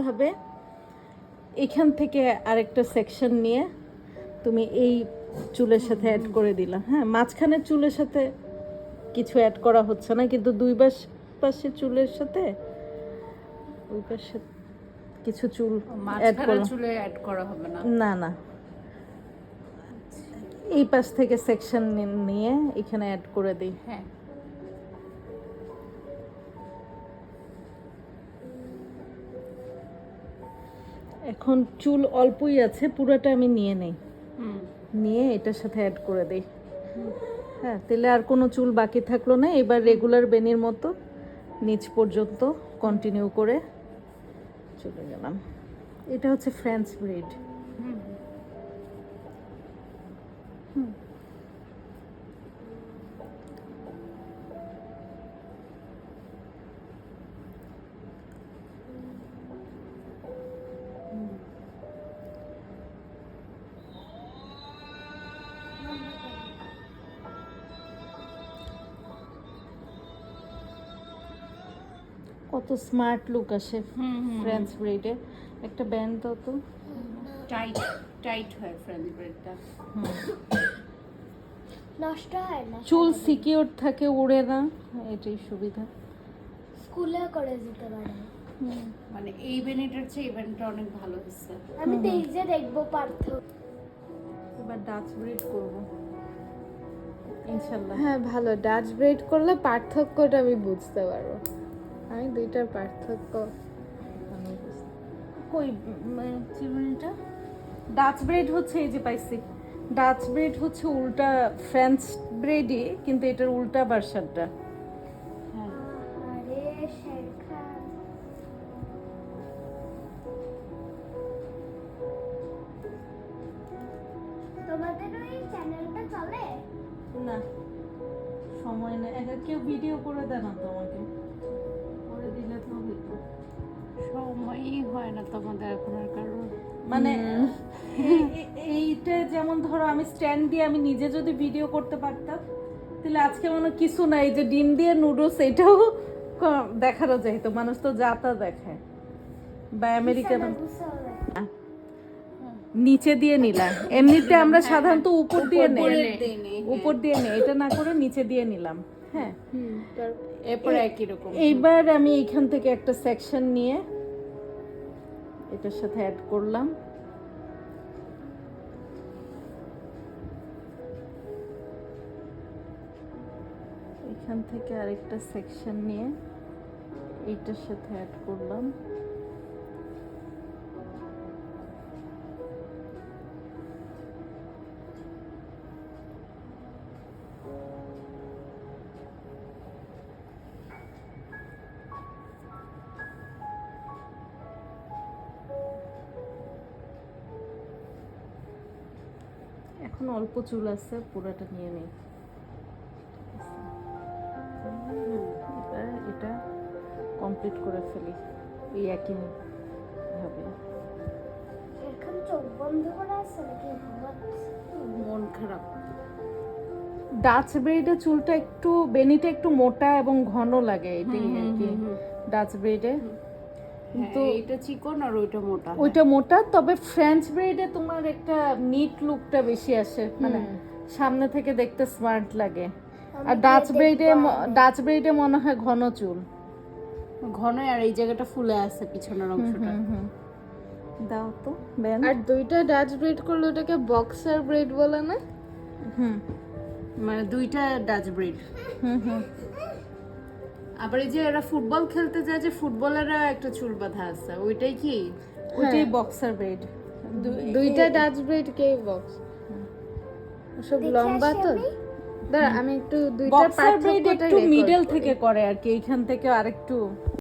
ভাবে এখান থেকে আরেকটা সেকশন নিয়ে তুমি এই চুলের সাথে অ্যাড করে দিলা। হ্যাঁ, মাঝখানের চুলের সাথে কিছু অ্যাড করা হচ্ছে না, কিন্তু দুই পাশে চুলের সাথে ওই পাশে কিছু চুল অ্যাড করলাম। চুলে অ্যাড করা হবে না? না না, এই পাশ থেকে সেকশন নিয়ে এখানে অ্যাড করে দিই। হ্যাঁ, এখন চুল অল্পই আছে, পুরোটা আমি নিয়ে নেই, নিয়ে এটার সাথে অ্যাড করে দিই। হ্যাঁ, তাহলে আর কোনো চুল বাকি থাকলো না। এবার রেগুলার বেনির মতো নিচ পর্যন্ত কন্টিনিউ করে চলে গেলাম। এটা হচ্ছে ফ্রেঞ্চ ব্রেড। কত স্মার্ট লুক আসে ফ্রেঞ্চ ব্রেডে। একটা ব্যান্ড দাও তো। টাইট হয় ফ্রেঞ্চ ব্রেডটা। নষ্ট হয় না, চুল সিকিউর থাকে, উড়ে না, এটাই সুবিধা। স্কুলে করে দিতে পারে। মানে এই বেনিটার চেয়ে এই বেনিটা অনেক ভালো হচ্ছে। আমি তো এই যে দেখবো পার্থক্য। এবার ডাচ ব্রেড করব ইনশাআল্লাহ। হ্যাঁ, ভালো। ডাচ ব্রেড করলে পার্থক্যটা আমি বুঝতে পারবো। আমি দুইটার পার্থক্য কই চিরুনিটা? ডাচ ব্রেড হচ্ছে এই যে পাইছি। ডাচ ব্রেড হচ্ছে উল্টা ফ্রেঞ্চ ব্রেডই, কিন্তু এটার উল্টা ভার্সনটা। আরে শেরখান, তোমাদের ওই চ্যানেলটা চলে? না, সময় নেই। কেউ ভিডিও করে দেয় না তো, আমাকে করে দিলে তো হইতো। সময়ই হয় না তোমাদের এখন আর কারণ। মানে এইটা যেমন ধরো আমি স্ট্যান্ড দিয়ে আমি নিজে যদি ভিডিও করতে পারতাম, তাহলে আজকে মনে কিছু নাই, যে ডিম দিয়ে নুডলস এটাও দেখানো যাইতো। মানুষ তো যা তা দেখায়। বা আমেরিকান নিচে দিয়ে নিলাম। এমনিতে আমরা সাধারণত উপর দিয়ে নেই, উপর দিয়ে নেই, এটা না করে নিচে দিয়ে নিলাম। হ্যাঁ, এরপরে একই রকম। এইবার আমি এখান থেকে একটা সেকশন নিয়ে এটার সাথে অ্যাড করলাম। এখান থেকে আরেকটা সেকশন নিয়ে এইটার সাথে অ্যাড করলাম। এখন অল্প চুল আছে, পুরোটা নিয়ে নেই। এটা কমপ্লিট করে ফেলি এই একই ভাবে। শেরখান চোখ বন্ধ করে আছে নাকি মন খারাপ। ডাচ ব্রেডে চুলটা একটু বেনিটা একটু মোটা এবং ঘন লাগে, এটাই আর কি ডাচ ব্রেডে। কিন্তু এটা চিকন আর ওইটা মোটা। ওইটা মোটা, তবে ফ্রেঞ্চ ব্রেডে তোমার একটা নিট লুকটা বেশি আসে, মানে সামনে থেকে দেখতে স্মার্ট লাগে। আর ডাচ ব্রেডে মনে হয় ঘন চুল, ঘন, আর এই জায়গাটা ফুলে আছে পিছনের অংশটা। দাও তো বেন। আর দুইটা ডাচ ব্রেড করলে ওটাকে বক্সার ব্রেড বলে না? মানে দুইটা ডাচ ব্রেড। আবার এই যে এরা ফুটবল খেলতে যায়, যে ফুটবলাররা একটা চুল বাঁধা আছে, ওইটাই কি? ওইটাই বক্সার ব্রেড। দুইটা ডাচ ব্রেড কে বক্স? সব লম্বা তো। দাঁড়া, আমি একটু দুইটার বক্সার ব্রেড পার্থক্যটা একটু মিডল থেকে করে আর কি, এইখান থেকে আরেকটু